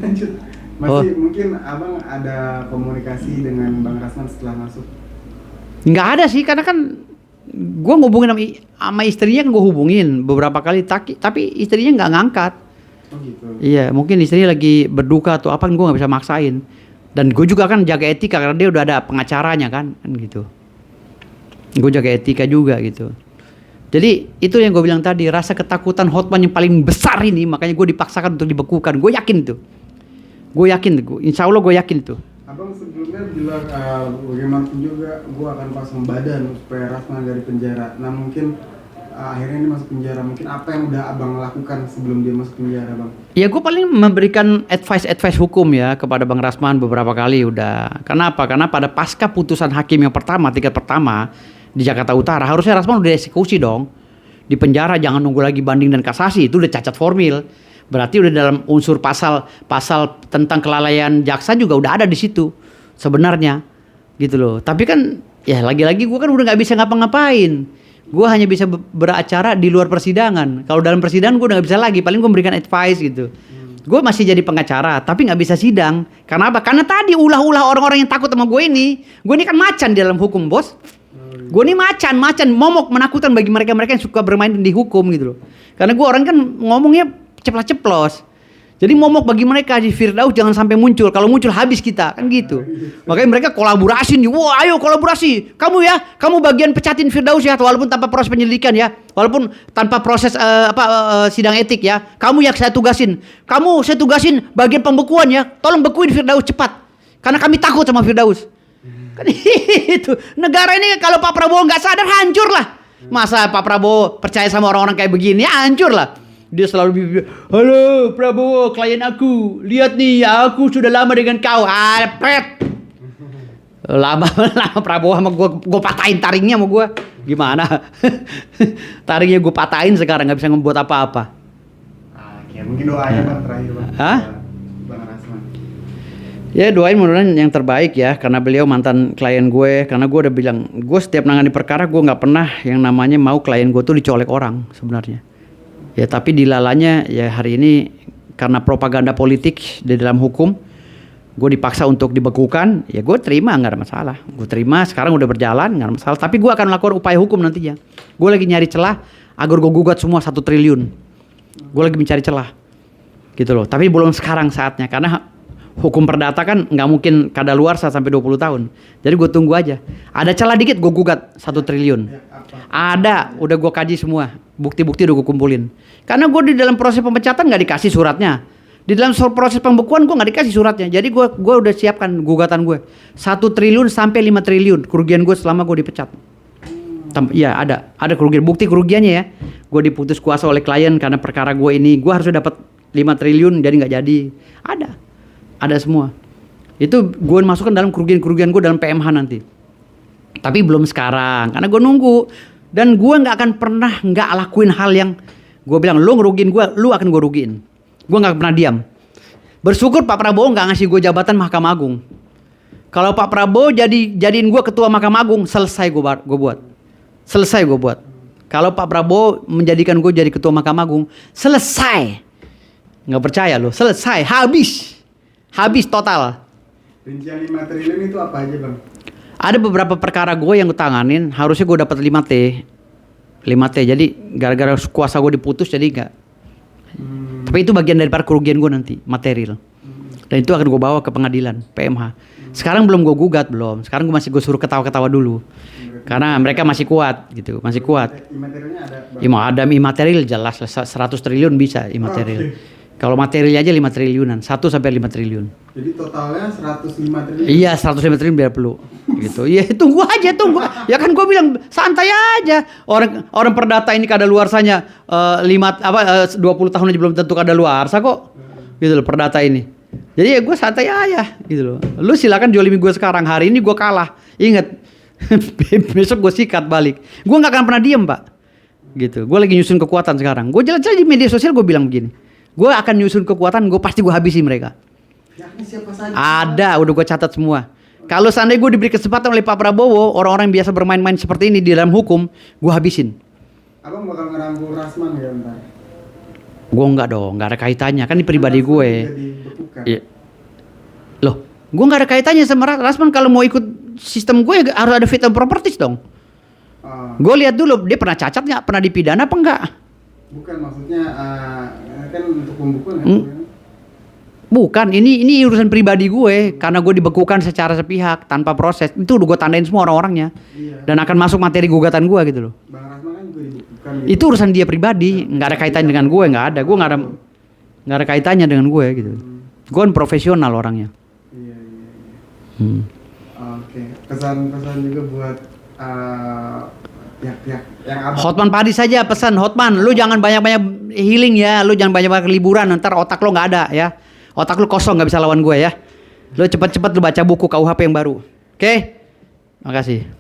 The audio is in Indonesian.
lanjut. Masih mungkin abang ada komunikasi dengan Bang Rasman setelah masuk? Nggak ada sih, karena kan gue ngubungin sama istrinya, kan gue hubungin beberapa kali, tapi istrinya nggak ngangkat. Oh gitu. Iya, mungkin istrinya lagi berduka atau apa, gue nggak bisa maksain. Dan gue juga kan jaga etika karena dia udah ada pengacaranya kan gitu. Gue jaga etika juga gitu. Jadi itu yang gue bilang tadi, rasa ketakutan Hotman yang paling besar ini, makanya gue dipaksakan untuk dibekukan. Gue yakin tuh. Gue yakin, insya Allah gue yakin tuh. Abang sebelumnya bilang bagaimanapun juga gue akan pasang badan supaya Rasman dari penjara. Nah mungkin akhirnya ini masuk penjara. Mungkin apa yang udah abang lakukan sebelum dia masuk penjara, bang? Ya gue paling memberikan advice hukum ya kepada Bang Rasman beberapa kali udah. Kenapa? Karena pada pasca putusan hakim yang pertama, tingkat pertama di Jakarta Utara, harusnya Rasman udah eksekusi dong. Di penjara, jangan nunggu lagi banding dan kasasi, itu udah cacat formil. Berarti udah dalam unsur pasal tentang kelalaian jaksa juga udah ada di situ sebenarnya gitu loh. Tapi kan ya lagi-lagi gue kan udah nggak bisa ngapa-ngapain. Gue hanya bisa beracara di luar persidangan. Kalau dalam persidangan gue udah nggak bisa lagi, paling gue memberikan advice gitu. Gue masih jadi pengacara tapi nggak bisa sidang. Karena apa? Karena tadi ulah-ulah orang-orang yang takut sama gue ini kan macan di dalam hukum, bos. Gue ini macan, momok, menakutkan bagi mereka-mereka yang suka bermain di hukum gitu loh. Karena gue orang kan ngomongnya ceplos-ceplos. Jadi momok bagi mereka, di Firdaus jangan sampai muncul. Kalau muncul habis kita, kan gitu. Makanya mereka kolaborasi nih. Wah, ayo kolaborasi. Kamu bagian pecatin Firdaus ya, walaupun tanpa proses penyelidikan ya. Walaupun tanpa proses sidang etik ya. Kamu yang saya tugasin. Saya tugasin bagian pembekuan ya. Tolong bekuin Firdaus cepat. Karena kami takut sama Firdaus. Kan itu. Negara ini kalau Pak Prabowo nggak sadar, hancur lah. Masa Pak Prabowo percaya sama orang-orang kayak begini, ya hancur lah. Dia selalu halo Prabowo, klien aku, lihat nih, aku sudah lama dengan kau. Pret. Lama Prabowo sama gue patahin taringnya sama gue. Gimana? Taringnya gue patahin sekarang, nggak bisa ngebuat apa-apa. Ya mungkin doanya bang terakhir bang. Hah? Bang Rasman. Ya doain mudah-mudahan yang terbaik ya, karena beliau mantan klien gue. Karena gue udah bilang, gue setiap nangani perkara gue nggak pernah yang namanya mau klien gue tuh dicolek orang sebenarnya. Ya tapi dilalanya ya hari ini karena propaganda politik di dalam hukum, gue dipaksa untuk dibekukan. Ya gue terima, nggak ada masalah. Gue terima, sekarang udah berjalan, nggak ada masalah. Tapi gue akan melakukan upaya hukum nantinya. Gue lagi nyari celah agar gue gugat semua 1 triliun. Gue lagi mencari celah gitu loh. Tapi belum sekarang saatnya, karena hukum perdata kan nggak mungkin kadaluarsa sampai 20 tahun. Jadi gue tunggu aja. Ada celah dikit gue gugat 1 triliun. Ada, udah gue kaji semua. Bukti-bukti udah gue kumpulin. Karena gue di dalam proses pemecatan nggak dikasih suratnya. Di dalam proses pembekuan gue nggak dikasih suratnya. Jadi gue udah siapkan gugatan gue 1 triliun sampai 5 triliun kerugian gue selama gue dipecat. Iya ada kerugian, bukti kerugiannya ya. Gue diputus kuasa oleh klien karena perkara gue ini. Gue harus dapat 5 triliun jadi nggak jadi. Ada semua. Itu gue masukkan dalam kerugian gue dalam PMH nanti. Tapi belum sekarang, karena gue nunggu. Dan gue gak akan pernah gak lakuin hal yang gue bilang, lu ngerugiin gue, lu akan gue rugiin. Gue gak pernah diam. Bersyukur Pak Prabowo gak ngasih gue jabatan Mahkamah Agung. Kalau Pak Prabowo jadiin gue ketua Mahkamah Agung, selesai gue buat. Selesai gue buat. Kalau Pak Prabowo menjadikan gue jadi ketua Mahkamah Agung, selesai. Gak percaya lu, selesai, habis total. Rincian 5 triliun itu apa aja bang? Ada beberapa perkara gue yang gue tanganin, harusnya gue dapat 5T. Jadi gara-gara kuasa gue diputus jadi enggak. Tapi itu bagian daripada kerugian gue nanti, material. Dan itu akan gue bawa ke pengadilan, PMH. Sekarang belum gue gugat, belum. Sekarang gue suruh ketawa-ketawa dulu. Karena mereka masih kuat gitu, masih kuat. Imaterialnya ada? Ada imaterial jelas 100 triliun bisa imaterial. Kalau materialnya aja 5 triliunan, 1 sampai 5 triliun. Jadi totalnya 105 triliun? Iya, 105 triliun biar perlu. Gitu. Iya, tunggu. Ya kan gue bilang santai aja. Orang perdata ini kadaluarsanya 20 tahun aja belum tentu kadaluarsa kok. Gitu loh perdata ini. Jadi ya gue santai aja gitu loh. Lu silakan jolimi gue sekarang, hari ini gue kalah. Ingat. Besok gue sikat balik. Gue enggak akan pernah diem, Pak. Gitu. Gue lagi nyusun kekuatan sekarang. Gue jelas-jelas di media sosial gue bilang begini. Gue akan nyusun kekuatan, gue pasti gue habisi mereka. Siapa saja? Ada, udah gue catat semua. Kalau seandainya gue diberi kesempatan oleh Pak Prabowo, orang-orang yang biasa bermain-main seperti ini di dalam hukum, gue habisin. Abang bakal ngerangkul Rasman ya ntar? Gue enggak dong, enggak ada kaitannya. Kan ini pribadi gue. Bukan. Iya. Loh, gue nggak ada kaitannya sama Rasman. Kalau mau ikut sistem gue ya harus ada fit and properties dong. Oh, Gue lihat dulu dia pernah cacat nggak, pernah dipidana apa enggak? bukan maksudnya kan untuk pembukuan ya. Hmm. Bukan, ini urusan pribadi gue karena gue dibekukan secara sepihak tanpa proses. Itu udah gue tandain semua orang-orangnya. Iya. Dan akan masuk materi gugatan gue gitu loh. Bang Rasman kan juga dibukukan gitu. Itu urusan dia pribadi, nggak ada kaitan dengan gue, nggak ada. Gue nggak ada kaitannya dengan gue gitu. Gue kan profesional orangnya. Iya, iya, iya. Hmm. Oke, pesan-pesan juga buat pihak-pihak yang abang. Hotman Paris saja pesan, Hotman, lu jangan banyak-banyak healing ya, lu jangan banyak-banyak liburan, ntar otak lo nggak ada ya, otak lu kosong nggak bisa lawan gue ya. Lu cepet-cepet lu baca buku KUHP yang baru, oke? Makasih.